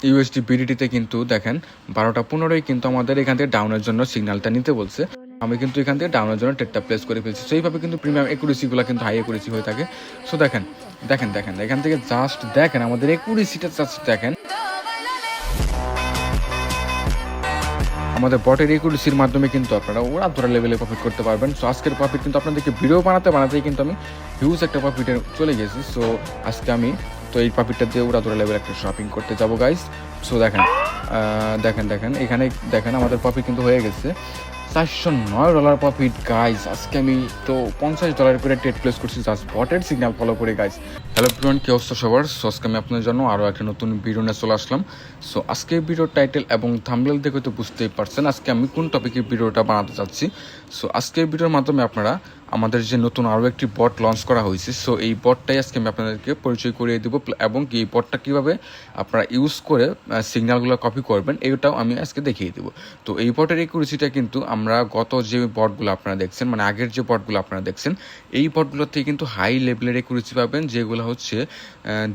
USD বিডিটিতে কিন্তু দেখেন 12:15 কিন্তু আমাদের এখান থেকে ডাউনের জন্য সিগন্যালটা নিতে বলছে। আমি কিন্তু এখান থেকে ডাউনের জন্য ট্রেডটা প্লেস করে ফেলছি। সো এইভাবে কিন্তু প্রিমিয়াম একুরেসিগুলো কিন্তু হাই একুরেসি হয়ে থাকে। সো দেখেন দেখেন দেখেন এখান থেকে জাস্ট দেখেন আমাদের একুরেসিটা জাস্ট দেখেন। আমাদের বটের একুরেসির মাধ্যমে কিন্তু আপনারা ওরা ধরা লেভেলে প্রফিট করতে পারবেন। সো আজকের প্রফিট কিন্তু আপনাদেরকে ভিডিও বানাতেই কিন্তু আমি হিউজ একটা প্রফিটে চলে গেছি। সো আজকে আমি তো এই প্রফিটটা দিয়ে ওরা ধরা লেভেলে একটা শপিং করতে যাবো গাইস। সো দেখেন দেখেন এখানে দেখেন আমাদের প্রফিট কিন্তু হয়ে গেছে $409 প্রফিট গাইস। আজকে আমি তো $50 করে ট্রেড প্লেস করছি জাস্ট বটের সিগন্যাল ফলো করে গাইস। হ্যালো এভরিওয়ান, কি অবস্থা সবার? সো আজকে আমি আপনাদের জন্য আরও একটা নতুন ভিডিও নিয়ে চলে আসলাম। সো আজকে ভিডিওর টাইটেল এবং থাম্বনেল দেখে তো বুঝতেই পারছেন আজকে আমি কোন টপিকের ভিডিওটা বানাতে চাচ্ছি। সো আজকের ভিডিওর মাধ্যমে আপনারা আমাদের যে নতুন আরও একটি বট লঞ্চ করা হয়েছে, সো এই বটটাই আজকে আমি আপনাদেরকে পরিচয় করিয়ে দেবো এবং এই বটটা কীভাবে আপনারা ইউজ করে সিগন্যালগুলো কপি করবেন এটাও আমি আজকে দেখিয়ে দেবো। তো এই বটের একুরেসিটা কিন্তু আমরা গত যে বটগুলো আপনারা দেখছেন, মানে আগের যে বটগুলো আপনারা দেখছেন, এই বটগুলোর থেকে কিন্তু হাই লেভেলের একুরেসি পাবেন, যেগুলো হচ্ছে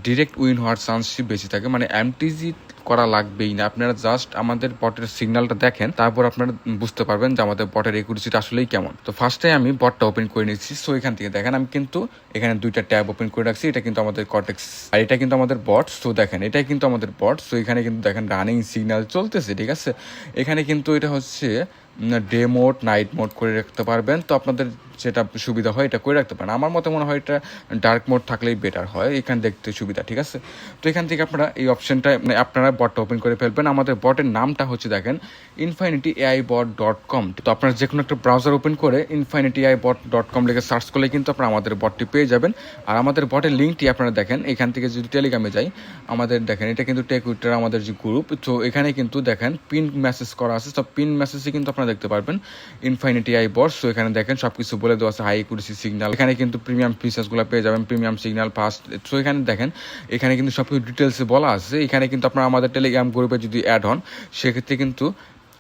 ডিরেক্ট উইন হওয়ার চান্সই বেশি থাকে। মানে এমটিজি করা লাগবেই না, আপনারা জাস্ট আমাদের বটের সিগন্যালটা দেখেন, তারপর আপনারা বুঝতে পারবেন যে আমাদের বটের একুরেসিটা আসলেই কেমন। তো ফার্স্টে আমি বটটা ওপেন করে নিচ্ছি। সো এখান থেকে দেখেন আমি কিন্তু এখানে দুইটা ট্যাব ওপেন করে রাখছি। এটা কিন্তু আমাদের কর্টেক্স আর এটা কিন্তু আমাদের বট। সো দেখেন এটাই কিন্তু আমাদের বট। সো এখানে কিন্তু দেখেন রানিং সিগন্যাল চলতেছে, ঠিক আছে। এখানে কিন্তু এটা হচ্ছে ডে মোড, নাইট মোড করে রাখতে পারবেন। তো আপনাদের যেটা সুবিধা হয় এটা করে রাখতে পারেন। আমার মতে মনে হয় এটা ডার্ক মোড থাকলেই বেটার হয়, এখানে দেখতে সুবিধা, ঠিক আছে। তো এখান থেকে আপনারা এই অপশনটা আপনারা বটটা ওপেন করে ফেলবেন। আমাদের বটের নামটা হচ্ছে দেখেন infinityAIbot.com। তো আপনারা যে কোনো একটা ব্রাউজার ওপেন করে infinityAIbot.com লিখে সার্চ করলে কিন্তু আপনারা আমাদের বটটি পেয়ে যাবেন। আর আমাদের বটের লিঙ্কটি আপনারা দেখেন এখান থেকে যদি টেলিগ্রামে যাই, আমাদের দেখেন এটা কিন্তু টেক উইটার আমাদের যে গ্রুপ। তো এখানে কিন্তু দেখেন পিন মেসেজ করা আছে। সব পিন মেসেজে কিন্তু আপনারা দেখতে পারবেন infinityAIbot। সো এখানে দেখেন সব কিছু বলে দেওয়া আছে, হাই একুরেসি সিগন্যাল, এখানে কিন্তু প্রিমিয়াম ফিচার্সগুলো পেয়ে যাবেন, প্রিমিয়াম সিগন্যাল ফাস্ট। সো এখানে দেখেন এখানে কিন্তু সব কিছু ডিটেলসে বলা আছে। এখানে কিন্তু আপনারা আমাদের টেলিগ্রাম গ্রুপে যদি অ্যাড হন সেক্ষেত্রে কিন্তু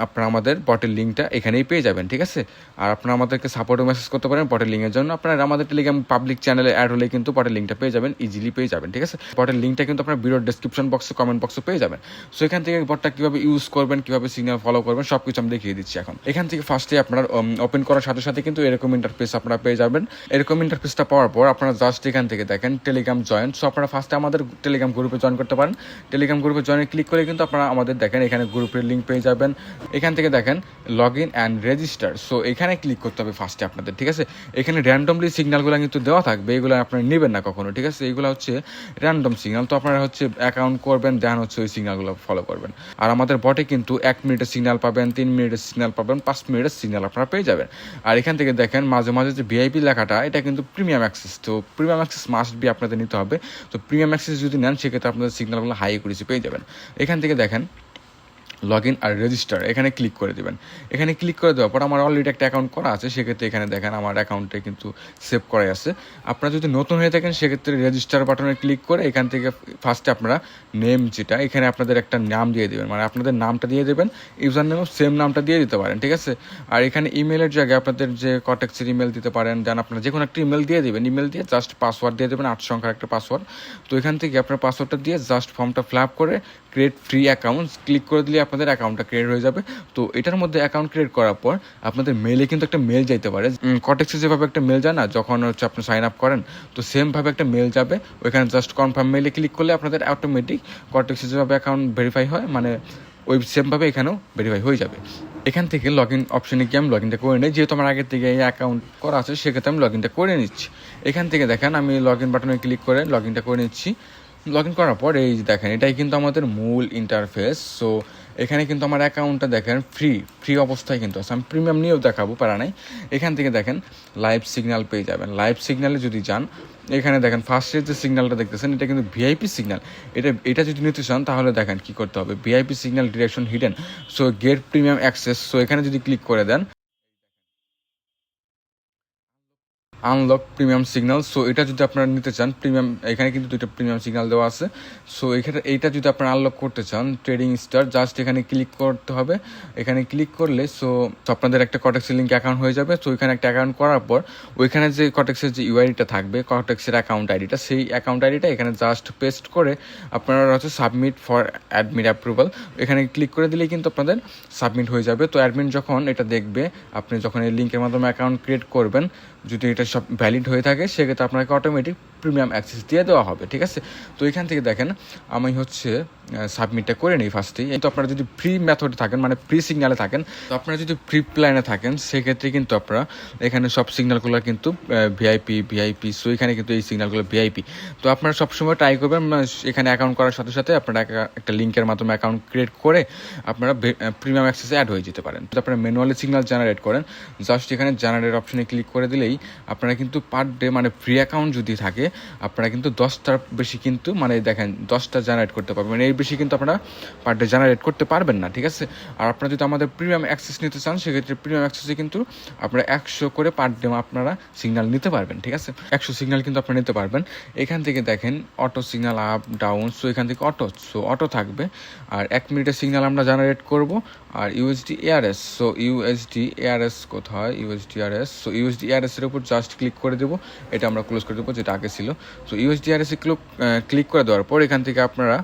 আপনারা আমাদের বটের লিঙ্কটা এখানেই পেয়ে যাবেন, ঠিক আছে। আর আপনারা আমাদেরকে সাপোর্টও মেসেজ করতে পারেন বটের লিঙ্কের জন্য। আপনারা আমাদের টেলিগ্রাম পাবলিক চ্যানেলে অ্যাড হলে কিন্তু বটের লিঙ্কটা পেয়ে যাবেন, ইজিলি পেয়ে যাবেন, ঠিক আছে। বটের লিঙ্কটা কিন্তু আপনার ভিডিওর ডেসক্রিপশন বক্সে, কমেন্ট বক্সে পেয়ে যাবেন। সো এখান থেকে বটটা কীভাবে ইউজ করবেন, কীভাবে সিগন্যাল ফলো করবেন সব কিছু আমি দেখিয়ে দিচ্ছি এখন। এখান থেকে ফার্স্টে আপনারা ওপেন করার সাথে সাথে কিন্তু এরকম ইন্টারফেস আপনারা পেয়ে যাবেন। এরকম ইন্টারফেসটা পাওয়ার পর আপনারা জাস্ট এখান থেকে দেখেন টেলিগ্রাম জয়েন। সো আপনারা ফার্স্টে আমাদের টেলিগ্রাম গ্রুপে জয়েন করতে পারেন। টেলিগ্রাম গ্রুপে জয়েনে ক্লিক করে কিন্তু আপনারা আমাদের দেখেন এখানে গ্রুপের লিঙ্ক পেয়ে যাবেন। এখান থেকে দেখেন log in and register. So এখানে ক্লিক করতে হবে ফার্স্টে আপনাদের, ঠিক আছে। এখানে র্যান্ডমলি সিগন্যালগুলো কিন্তু দেওয়া থাকবে, এগুলো আপনারা নেবেন না কখনো, ঠিক আছে। এইগুলো হচ্ছে র্যান্ডম সিগন্যাল। তো আপনারা হচ্ছে অ্যাকাউন্ট করবেন, দেন হচ্ছে ওই সিগন্যালগুলো ফলো করবেন। আর আমাদের বটে কিন্তু 1 মিনিটের সিগন্যাল পাবেন, 3 মিনিটের সিগন্যাল পাবেন, 5 মিনিটের সিগন্যাল আপনারা পেয়ে যাবেন। আর এখান থেকে দেখেন মাঝে মাঝে যে ভিআইপি লেখাটা, এটা কিন্তু প্রিমিয়াম অ্যাক্সেস। তো প্রিমিয়াম অ্যাক্সেস মাস্ট বি আপনাদের নিতে হবে। তো প্রিমিয়াম অ্যাক্সেস যদি নেন সেক্ষেত্রে আপনাদের সিগন্যালগুলো হাই একুরেসি পেয়ে যাবেন। এখান থেকে দেখেন লগ ইন আর রেজিস্টার, এখানে ক্লিক করে দেবেন। এখানে ক্লিক করে দেওয়ার পর আমার অলরেডি একটা অ্যাকাউন্ট করা আছে, সেক্ষেত্রে এখানে দেখেন আমার অ্যাকাউন্টে কিন্তু সেভ করাই আছে। আপনারা যদি নতুন হয়ে থাকেন সেক্ষেত্রে রেজিস্টার বাটনে ক্লিক করে এখান থেকে ফার্স্টে আপনারা নেম যেটা, এখানে আপনাদের একটা নাম দিয়ে দেবেন, মানে আপনাদের নামটা দিয়ে দেবেন, ইউজার নেমও সেম নামটা দিয়ে দিতে পারেন, ঠিক আছে। আর এখানে ইমেলের জায়গায় আপনাদের যে কন্ট্যাক্টের ইমেল দিতে পারেন, দেন আপনারা যে কোনো একটা ইমেল দিয়ে দেবেন। ইমেল দিয়ে জাস্ট পাসওয়ার্ড দিয়ে দেবেন, 8 সংখ্যার একটা পাসওয়ার্ড। তো এখান থেকে আপনার পাসওয়ার্ডটা দিয়ে জাস্ট ফর্মটা ফিল আপ করে ক্রিয়েট ফ্রি অ্যাকাউন্ট ক্লিক করে দিলে আপনাদের অ্যাকাউন্টটা ক্রিয়েট হয়ে যাবে। তো এটার মধ্যে অ্যাকাউন্ট ক্রিয়েট করার পর আপনাদের মেলে কিন্তু একটা মেল যাইতে পারে, কন্ট্যাক্টে যেভাবে একটা মেল যায় না যখন হচ্ছে আপনি সাইন আপ করেন, তো সেমভাবে একটা মেল যাবে। ওইখানে জাস্ট কনফার্ম মেলে ক্লিক করলে আপনাদের অটোমেটিক কন্ট্যাক্টে যেভাবে অ্যাকাউন্ট ভেরিফাই হয়, মানে ওই সেমভাবে এখানেও ভেরিফাই হয়ে যাবে। এখান থেকে লগ ইন অপশনে গিয়ে আমি লগ ইনটা করে নিই, যেহেতু আমার আগের থেকে এই অ্যাকাউন্ট করা আছে সেক্ষেত্রে আমি লগ ইনটা করে নিচ্ছি। এখান থেকে দেখেন আমি লগ ইন বাটনে ক্লিক করে লগ ইনটা করে নিচ্ছি। লগ ইন করার পর এই দেখেন এটাই কিন্তু আমাদের মূল ইন্টারফেস। সো এখানে কিন্তু আমার অ্যাকাউন্টটা দেখেন ফ্রি অবস্থায় কিন্তু আছে, আমি প্রিমিয়াম নিয়েও দেখাবো, প্যারা নাই। এখান থেকে দেখেন লাইভ সিগন্যাল পেয়ে যাবেন। লাইভ সিগন্যালে যদি যান, এখানে দেখেন ফার্স্টের যে সিগন্যালটা দেখতেছেন এটা কিন্তু ভিআইপি সিগন্যাল। এটা যদি নিতে চান তাহলে দেখেন কী করতে হবে, VIP signal direction hidden, so get premium access. So এখানে যদি ক্লিক করে দেন, আনলক প্রিমিয়াম সিগন্যাল। সো এটা যদি আপনারা নিতে চান প্রিমিয়াম, এখানে কিন্তু দুইটা প্রিমিয়াম সিগন্যাল দেওয়া আছে। সো এখানে এইটা যদি আপনারা আনলক করতে চান ট্রেডিং স্টার, জাস্ট এখানে ক্লিক করতে হবে। এখানে ক্লিক করলে সো আপনাদের একটা কটেক্সের লিঙ্ক অ্যাকাউন্ট হয়ে যাবে। তো এখানে একটা অ্যাকাউন্ট করার পর ওইখানে যে কটেক্সের যে ইউআইডিটা থাকবে, কটেক্সের অ্যাকাউন্ট আইডিটা, সেই অ্যাকাউন্ট আইডিটা এখানে জাস্ট পেস্ট করে আপনারা হচ্ছে সাবমিট ফর অ্যাডমিট অ্যাপ্রুভাল এখানে ক্লিক করে দিলেই কিন্তু আপনাদের সাবমিট হয়ে যাবে। তো অ্যাডমিন যখন এটা দেখবে, আপনি যখন এই লিঙ্কের মাধ্যমে অ্যাকাউন্ট ক্রিয়েট করবেন, যদি এটা সব ভ্যালিড হয়ে থাকে সেক্ষেত্রে আপনাকে অটোমেটিক প্রিমিয়াম অ্যাক্সেস দিয়ে দেওয়া হবে। ঠিক আছে, তো এখান থেকে দেখেন আমি হচ্ছে সাবমিটটা করে নিই ফার্স্টেই। তো আপনারা যদি ফ্রি মেথডে থাকেন, মানে ফ্রি সিগনালে থাকেন, তো আপনারা যদি ফ্রি প্ল্যানে থাকেন সেক্ষেত্রে কিন্তু আপনারা এখানে সব সিগন্যালগুলো কিন্তু ভিআইপি। সো এখানে কিন্তু এই সিগন্যালগুলো ভিআইপি। তো আপনারা সবসময় ট্রাই করবেন এখানে অ্যাকাউন্ট করার সাথে সাথে আপনারা একটা লিঙ্কের মাধ্যমে অ্যাকাউন্ট ক্রিয়েট করে আপনারা প্রিমিয়াম অ্যাক্সেসে অ্যাড হয়ে যেতে পারেন। তো আপনারা ম্যানুয়ালি সিগন্যাল জেনারেট করেন, জাস্ট এখানে জেনারেট অপশনে ক্লিক করে দিলেই আপনারা কিন্তু পার ডে, মানে ফ্রি অ্যাকাউন্ট যদি থাকে আপনারা কিন্তু 10টার বেশি কিন্তু, মানে দেখেন 10টা জেনারেট করতে পারবেন, এর বেশি কিন্তু আপনারা পার ডে জেনারেট করতে পারবেন না। ঠিক আছে, আর আপনারা যদি আমাদের প্রিমিয়াম অ্যাক্সেস নিতে চান সেক্ষেত্রে প্রিমিয়াম অ্যাক্সেসে কিন্তু আপনারা 100 করে পার ডে আপনারা সিগন্যাল নিতে পারবেন। ঠিক আছে, 100 সিগন্যাল কিন্তু আপনারা নিতে পারবেন। এখান থেকে দেখেন auto signal up down, so এখান থেকে অটো থাকবে। আর 1 মিনিটের সিগন্যাল আমরা জেনারেট করব। আর USD ARS, so USD ARS কোথায়, USD ARS, so USD ARS এর উপর জাস্ট ক্লিক করে দেবো, এটা আমরা ক্লোজ করে দেবো যেটা আগে ছিল। সো ইউএসডি এআরএস এ ক্লিক করে দেওয়ার পর এখান থেকে আপনারা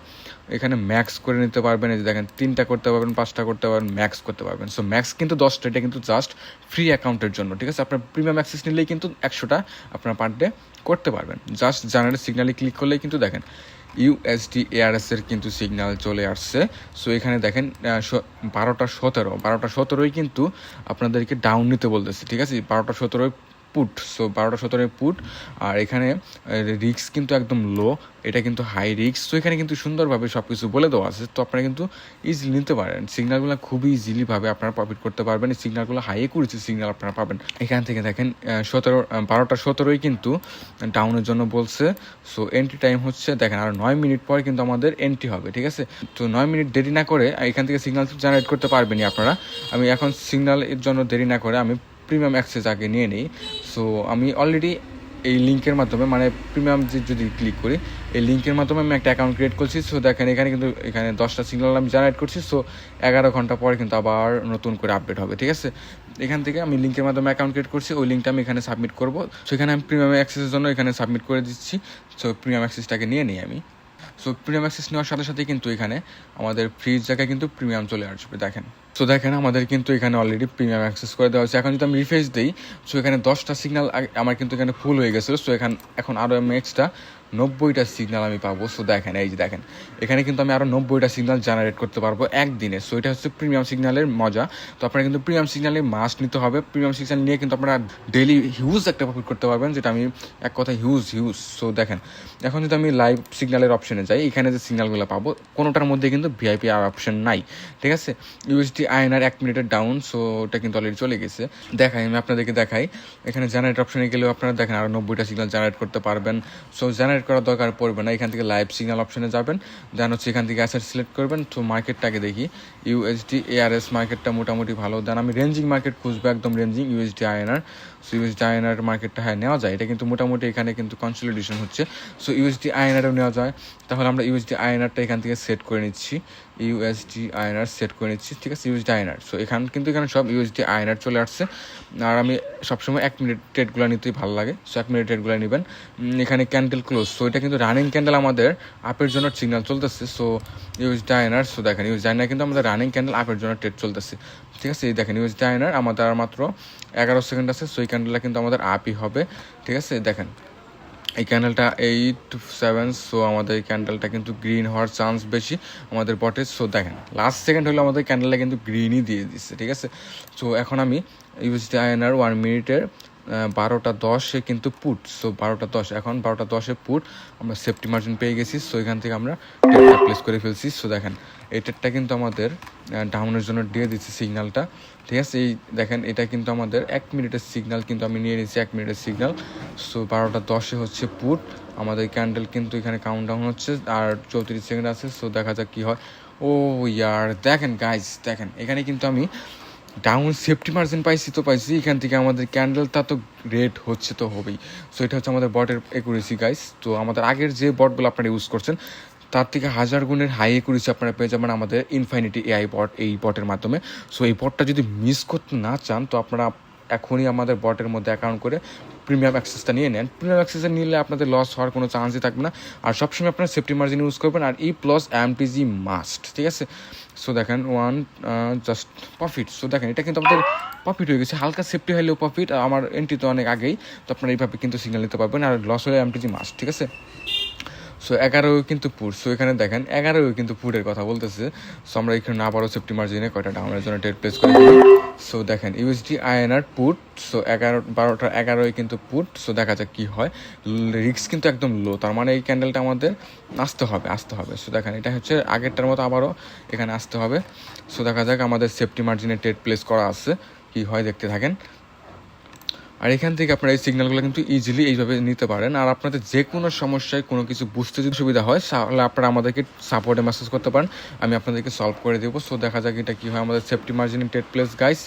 এখানে ম্যাক্স করে নিতে পারবেন। এই যে দেখেন 3টা করতে পারবেন, 5টা করতে পারবেন, ম্যাক্স করতে পারবেন। সো ম্যাক্স কিন্তু 10টা, এটা কিন্তু জাস্ট ফ্রি অ্যাকাউন্টের জন্য। ঠিক আছে, আপনার প্রিমিয়াম অ্যাক্সেস নিলেই কিন্তু 100টা আপনার পার ডে করতে পারবেন। জাস্ট জেনারেট সিগন্যালে ক্লিক করলেই কিন্তু দেখেন ইউএসডি এআরএস এর কিন্তু সিগন্যাল চলে আসছে। সো এখানে দেখেন 12:17 কিন্তু আপনাদেরকে ডাউন নিতে বলতেছে। ঠিক আছে, 12:17 পুট, সো 12:17 পুট। আর এখানে রিস্ক কিন্তু একদম লো, এটা কিন্তু হাই রিস্ক। তো এখানে কিন্তু সুন্দরভাবে সব কিছু বলে দেওয়া আছে। তো আপনারা কিন্তু ইজিলি নিতে পারেন সিগন্যালগুলো, খুবই ইজিলিভাবে আপনারা প্রফিট করতে পারবেন। এই সিগন্যালগুলো হাই একুরেসি সিগন্যাল আপনারা পাবেন। এখান থেকে দেখেন 12:17 কিন্তু ডাউনের জন্য বলছে। সো এন্ট্রি টাইম হচ্ছে দেখেন আর 9 মিনিট পর কিন্তু আমাদের এন্ট্রি হবে। ঠিক আছে, তো 9 মিনিট দেরি না করে এখান থেকে সিগন্যাল জেনারেট করতে পারবেনই আপনারা। আমি এখন সিগন্যালের জন্য দেরি না করে আমি প্রিমিয়াম অ্যাক্সেস আগে নিয়ে নিই। সো আমি অলরেডি এই লিঙ্কের মাধ্যমে, মানে প্রিমিয়াম যদি ক্লিক করি এই লিঙ্কের মাধ্যমে আমি একটা অ্যাকাউন্ট ক্রিয়েট করছি। সো দেখেন এখানে কিন্তু 10টা সিগন্যাল আমি জেনারেট করছি। সো 11 ঘন্টা পরে কিন্তু আবার নতুন করে আপডেট হবে। ঠিক আছে, এখান থেকে আমি লিঙ্কের মাধ্যমে অ্যাকাউন্ট ক্রিয়েট করছি, ওই লিঙ্কটা আমি এখানে সাবমিট করব। সো এখানে আমি প্রিমিয়াম অ্যাক্সেসের জন্য এখানে সাবমিট করে দিচ্ছি। সো প্রিমিয়াম অ্যাক্সেসটাকে নিয়ে নিই আমি। সো প্রিমিয়াম অ্যাক্সেস নেওয়ার সাথে সাথে কিন্তু এখানে আমাদের ফ্রিজ জায়গায় কিন্তু প্রিমিয়াম চলে আসবে। দেখেন, সো দেখেন আমাদের কিন্তু এখানে অলরেডি প্রিমিয়াম অ্যাক্সেস করে দেওয়া হচ্ছে। এখন যদি আমি রিফ্রেশ দিই, সো এখানে 10টা সিগন্যাল আমার কিন্তু এখানে ফুল হয়ে গেছিলো। সো এখন আরও আমি এক্সট্রা 90টা সিগন্যাল আমি পাবো। সো দেখেন এই যে দেখেন এখানে কিন্তু আমি আরও 90টা সিগন্যাল জেনারেট করতে পারবো একদিনে। সো এটা হচ্ছে প্রিমিয়াম সিগন্যালের মজা। তো আপনারা কিন্তু প্রিমিয়াম সিগন্যালে মাস্ট নিতে হবে। প্রিমিয়াম সিগন্যাল নিয়ে কিন্তু আপনারা ডেইলি হিউজ একটা প্রফিট করতে পারবেন, যেটা আমি এক কথায় হিউজ। সো দেখেন এখন যদি আমি লাইভ সিগন্যালের অপশনে যাই, এখানে যে সিগন্যালগুলো পাবো কোনোটার মধ্যে কিন্তু ভিআইপি আর অপশন নাই। ঠিক আছে, ইউএসডি আইএনআর 1 মিনিটের ডাউন, সো ওটা কিন্তু অলরেডি চলে গেছে। আমি আপনাদেরকে দেখাই, এখানে জেনারেট অপশনে গেলেও আপনারা দেখেন আরও 90টা সিগন্যাল জেনারেট করতে পারবেন। সো জেনারেট করার দরকার পড়বে না, এখান থেকে লাইভ সিগন্যাল অপশনে যাবেন, দেন হচ্ছে এখান থেকে অ্যাসেট সিলেক্ট করবেন। তো মার্কেটটাকে দেখি, ইউএসডি এআরএস মার্কেটটা মোটামুটি ভালো। দেন আমি রেঞ্জিং মার্কেট খুঁজবো, একদম ranging USD INR. So USD INR মার্কেটটা হ্যাঁ নেওয়া যায়, এটা কিন্তু মোটামুটি এখানে কিন্তু কনসলিডেশন হচ্ছে। সো ইউএসডি আইএনআরও নেওয়া যায়। তাহলে আমরা ইউএসডি আইএনআরটা এখান থেকে সেট করে নিচ্ছি, ইউএসডি আইএনআর সেট করে নিচ্ছি। ঠিক আছে, ইউএসডি আইএনআর। সো এখানে সব ইউএসডি আইএনআর চলে আসছে। আর আমি সবসময় 1 মিনিট ট্রেডগুলো নিতেই ভালো লাগে। সো 1 মিনিট ট্রেডগুলো নেবেন। এখানে ক্যান্ডেল ক্লোজ, সো এটা কিন্তু রানিং ক্যান্ডেল আমাদের আপের জন্য সিগন্যাল চলতেছে। সো ইউএসডি আইএনআর, সো দেখেন ইউএসডি আইএনআর কিন্তু আমাদের রানিং ক্যান্ডেল আপের জন্য ট্রেড চলতেছে। ঠিক আছে, এই দেখেন ইউএসডি আইএনআর আমাদের আর মাত্র 11 সেকেন্ড আছে। সো এই ক্যান্ডেলটা কিন্তু আমাদের আপই হবে। ঠিক আছে, দেখেন এই ক্যান্ডেলটা 8-7, সো আমাদের এই ক্যান্ডেলটা কিন্তু গ্রিন হওয়ার চান্স বেশি আমাদের বটে। সো দেখেন লাস্ট সেকেন্ড হলে আমাদের ক্যান্ডেলটা কিন্তু গ্রিনই দিয়ে দিচ্ছে। ঠিক আছে, সো এখন আমি ইউএসডি আইএনআর 1 মিনিটের 12:10 কিন্তু পুট। সো 12:10, এখন 12:10 পুট, আমরা সেফটি মার্জিন পেয়ে গেছি। সো এখান থেকে আমরা ট্রেডটা প্লেস করে ফেলছি। সো দেখেন এই ট্রেডটা কিন্তু আমাদের ডাউনের জন্য দিয়ে দিচ্ছি সিগন্যালটা। ঠিক আছে, এই দেখেন এটা কিন্তু আমাদের 1 মিনিটের সিগন্যাল কিন্তু আমি নিয়ে নিয়েছি, 1 মিনিটের সিগন্যাল। সো 12:10 হচ্ছে পুট, আমাদের ক্যান্ডেল কিন্তু এখানে কাউন্ট ডাউন হচ্ছে আর 34 সেকেন্ড আছে। সো দেখা যাক কী হয়। ও ইয়ার, দেখেন গাইজ, দেখেন এখানে কিন্তু আমি ডাউন সেফটি মার্জিন পাইছি এখান থেকে আমাদের ক্যান্ডেলটা তো রেড হচ্ছে তো হবেই। সো এটা হচ্ছে আমাদের বটের একুরেসি গাইস। তো আমাদের আগের যে বটগুলো আপনারা ইউজ করছেন তার থেকে 1000 গুণের হাই একুরেসি আপনারা পেয়ে যাবেন আমাদের ইনফাইনিটি এআই বট, এই বটের মাধ্যমে। সো এই বটটা যদি মিস করতে না চান তো আপনারা এখনই আমাদের বটের মধ্যে অ্যাকাউন্ট করে প্রিমিয়াম অ্যাক্সেসটা নিয়ে নেন। প্রিমিয়াম অ্যাক্সেসটা নিলে আপনাদের লস হওয়ার কোনো চান্সই থাকবে না। আর সবসময় আপনারা সেফটি মার্জিন ইউজ করবেন, আর প্লাস এমটিজি মাস্ট, ঠিক আছে। সো দেখেন জাস্ট প্রফিট। সো দেখেন এটা কিন্তু আমাদের প্রফিট হয়ে গেছে, হালকা সেফটি হলেও প্রফিট। আমার এন্ট্রি তো অনেক আগেই, তো আপনারা এইভাবে কিন্তু সিগন্যাল নিতে পারবেন। আর লস হলে এমটিজি মাস্ট, ঠিক আছে। সো 11 কিন্তু পুট। সো এখানে দেখেন 11 কিন্তু পুটের কথা বলতেছে। সো আমরা এখানে আবারও সেফটি মার্জিনে কয়টা ডাউনের জন্য ট্রেড প্লেস করে দিই। সো দেখেন ইউএসডি আইএনআর পুট। সো 11 কিন্তু পুট। সো দেখা যাক কী হয়। রিস্ক কিন্তু একদম লো, তার মানে এই ক্যান্ডেলটা আমাদের আসতে হবে। সো দেখেন এটা হচ্ছে আগেরটার মতো আবারও এখানে আসতে হবে। সো দেখা যাক আমাদের সেফটি মার্জিনে ট্রেড প্লেস করা আছে, কী হয় দেখতে থাকেন। আর এখান থেকে আপনারা এই সিগন্যালগুলো কিন্তু ইজিলি এইভাবে নিতে পারেন। আর আপনাদের যে কোনো সমস্যায় কোনো কিছু বুঝতে যদি সুবিধা হয় তাহলে আপনারা আমাদেরকে সাপোর্টে মেসেজ করতে পারেন, আমি আপনাদেরকে সলভ করে দেবো। সো দেখা যাক এটা কী হয় আমাদের safety margin trade place guys.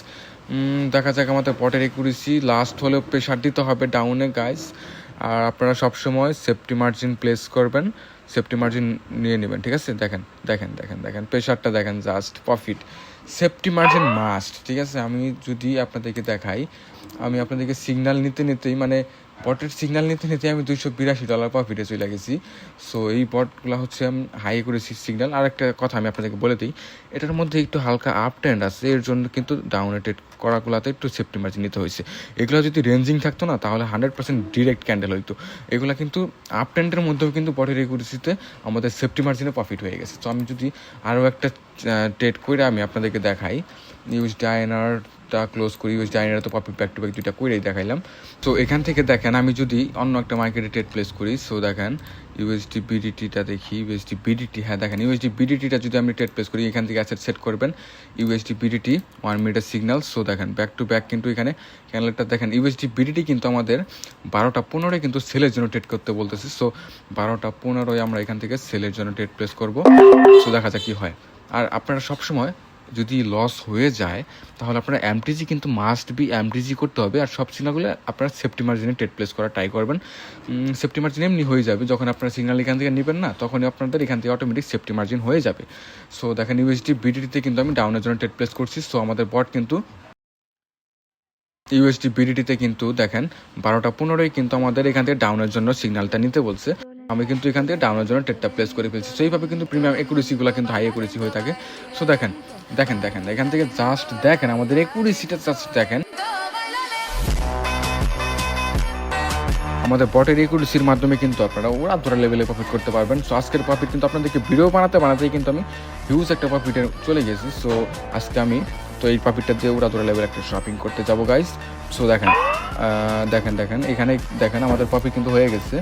দেখা যাক আমাদের বটের একুরেসি লাস্ট হলেও প্রেশার দিতে হবে ডাউনে গাইস। আর আপনারা সবসময় সেফটি মার্জিন প্লেস করবেন, সেফটি মার্জিন নিয়ে নেবেন, ঠিক আছে। দেখেন প্রেশারটা দেখেন, just profit. Safety margin must, ঠিক আছে। আমি যদি আপনাদেরকে দেখাই, আমি আপনাদেরকে সিগন্যাল নিতেই মানে বটের সিগন্যাল নিতে আমি $282 প্রফিটে চলে গেছি। সো এই বটগুলো হচ্ছে আমি হাই করেছি সিগন্যাল। আর একটা কথা আমি আপনাদেরকে বলে দিই, এটার মধ্যে একটু হালকা আপ ট্রেন্ড আছে, এর জন্য কিন্তু ডাউনে ট্রেড করাগুলোতে একটু সেফটি মার্জিন নিতে হয়েছে। এগুলো যদি রেঞ্জিং থাকতো না তাহলে 100% ডিরেক্ট ক্যান্ডেল হইতো। এগুলো কিন্তু আপ ট্রেন্ডের মধ্যেও কিন্তু বটের একুরেসিতে আমাদের সেফটি মার্জিনে প্রফিট হয়ে গেছে। তো আমি যদি আরও একটা ট্রেড করে আমি আপনাদেরকে দেখাই, ইউএসডি আইএনআরটা ক্লোজ করি। ইউএসডি আইএনআর তো প্রফিট ব্যাক টু ব্যাক দুইটা করেই দেখাইলাম। তো এখান থেকে দেখেন আমি যদি অন্য একটা মার্কেটে ট্রেড প্লেস করি, সো দেখেন ইউএসডি বিডিটিটা দেখি, ইউএসডি বিডিটি, হ্যাঁ দেখেন ইউএসডি বিডিটিটা যদি আমি ট্রেড প্লেস করি, এখান থেকে অ্যাসেট সেট করবেন ইউএসডি বিডিটি 1 মিনিটের সিগন্যাল। সো দেখেন ব্যাক টু ব্যাক কিন্তু এখানে ক্যান্ডেলটা দেখেন ইউএসডি বিডিটি কিন্তু আমাদের 12:15 কিন্তু সেলের জন্য ট্রেড করতে বলতেছে। সো 12:15 আমরা এখান থেকে সেলের জন্য ট্রেড প্লেস করবো। সো দেখা যাক কী হয়। আর আপনারা সবসময় যদি লস হয়ে যায় তাহলে আপনারা এমটিজি কিন্তু মাস্ট বি এমটিজি করতে হবে। আর সব সিগনালগুলো আপনারা সেফটি মার্জিনে ট্রেড প্লেস করা ট্রাই করবেন। সেফটি মার্জিন এমনি হয়ে যাবে, যখন আপনারা সিগনাল এখান থেকে নেবেন না তখনই আপনাদের এখান থেকে অটোমেটিক সেফটি মার্জিন হয়ে যাবে। সো দেখেন ইউএসডি বিডিটিতে কিন্তু আমি ডাউনের জন্য ট্রেড প্লেস করছি। সো আমাদের বট কিন্তু ইউএসডি বিডিটিতে কিন্তু দেখেন 12:15 কিন্তু আমাদের এখান থেকে ডাউনের জন্য সিগন্যালটা নিতে বলছে। আমি কিন্তু এখান থেকে ডাউনের জন্য ট্রেডটা প্লেস করে ফেলছি। সো এইভাবে কিন্তু প্রিমিয়াম একুরেসিগুলো কিন্তু হাই একুরেসি হয়ে থাকে। সো দেখেন এখান থেকে জাস্ট দেখেন আমাদের একুরেসিটা, জাস্ট দেখেন আমাদের বটের একুরেসির মাধ্যমে কিন্তু আপনারা ওরা ধরা লেভেলে প্রফিট করতে পারবেন। সো আজকের প্রফিট কিন্তু আপনাদেরকে ভিডিও বানাতেই কিন্তু আমি হিউজ একটা প্রফিটে চলে গেছি। সো আজকে আমি তো এই প্রফিটটা দিয়ে ওরা ধরা লেভেল একটা শপিং করতে যাবো গাইস। সো দেখেন এখানে দেখেন আমাদের প্রফিট কিন্তু হয়ে গেছে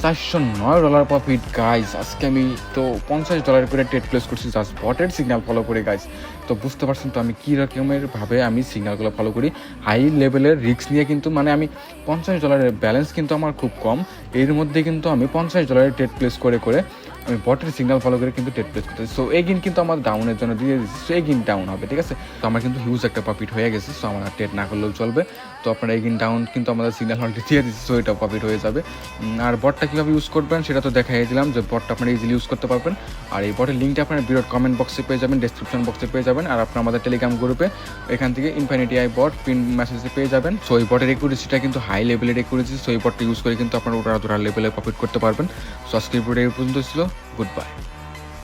$409 প্রফিট গাইস। আজকে আমি তো $50 করে ট্রেড প্লেস করছি জাস্ট বটের সিগন্যাল ফলো করে গাইস। তো বুঝতে পারছেন তো আমি কী রকমের ভাবে আমি সিগন্যালগুলো ফলো করি। হাই লেভেলের রিস্ক নিয়ে কিন্তু মানে আমি $50 ব্যালেন্স কিন্তু আমার খুব কম, এর মধ্যে কিন্তু আমি $50 ট্রেড প্লেস করে আমি বটের সিগন্যাল ফলো করে কিন্তু ট্রেড প্লেস করতেছি। সো এগিন কিন্তু আমার ডাউনের জন্য দিয়ে দিচ্ছি। সো এগিন ডাউন হবে, ঠিক আছে। তো আমার কিন্তু হিউজ একটা প্রফিট হয়ে গেছে। সো আমার ট্রেড না করলেও চলবে। তো আপনারা এগিন ডাউন কিন্তু আমাদের সিগন্যাল অলরেডি দিয়ে দিচ্ছি। সো এটা প্রফিট হয়ে যাবে। আর বটটা কীভাবে ইউজ করবেন সেটা তো দেখাই দিলাম, যে বটটা আপনারা ইজিলি ইউজ করতে পারবেন। আর এই বটের লিঙ্কটা আপনারা ভিডিওর কমেন্ট বক্সে পেয়ে যাবেন, ডেসক্রিপশন বক্সে পেয়ে যাবেন। আর আপনারা আমাদের টেলিগ্রাম গ্রুপে এখান থেকে ইনফিনিটি আই বট পিন মেসেজে পেয়ে যাবেন। সো এই বটের একুরেসিটা কিন্তু হাই লেভেলের একুরেসি। সো এই বটটা ইউজ করে কিন্তু আপনারা ওরা লেভেলে প্রফিট করতে পারবেন। সো আজকের ভিডিও এই পর্যন্ত ছিল। Good bye.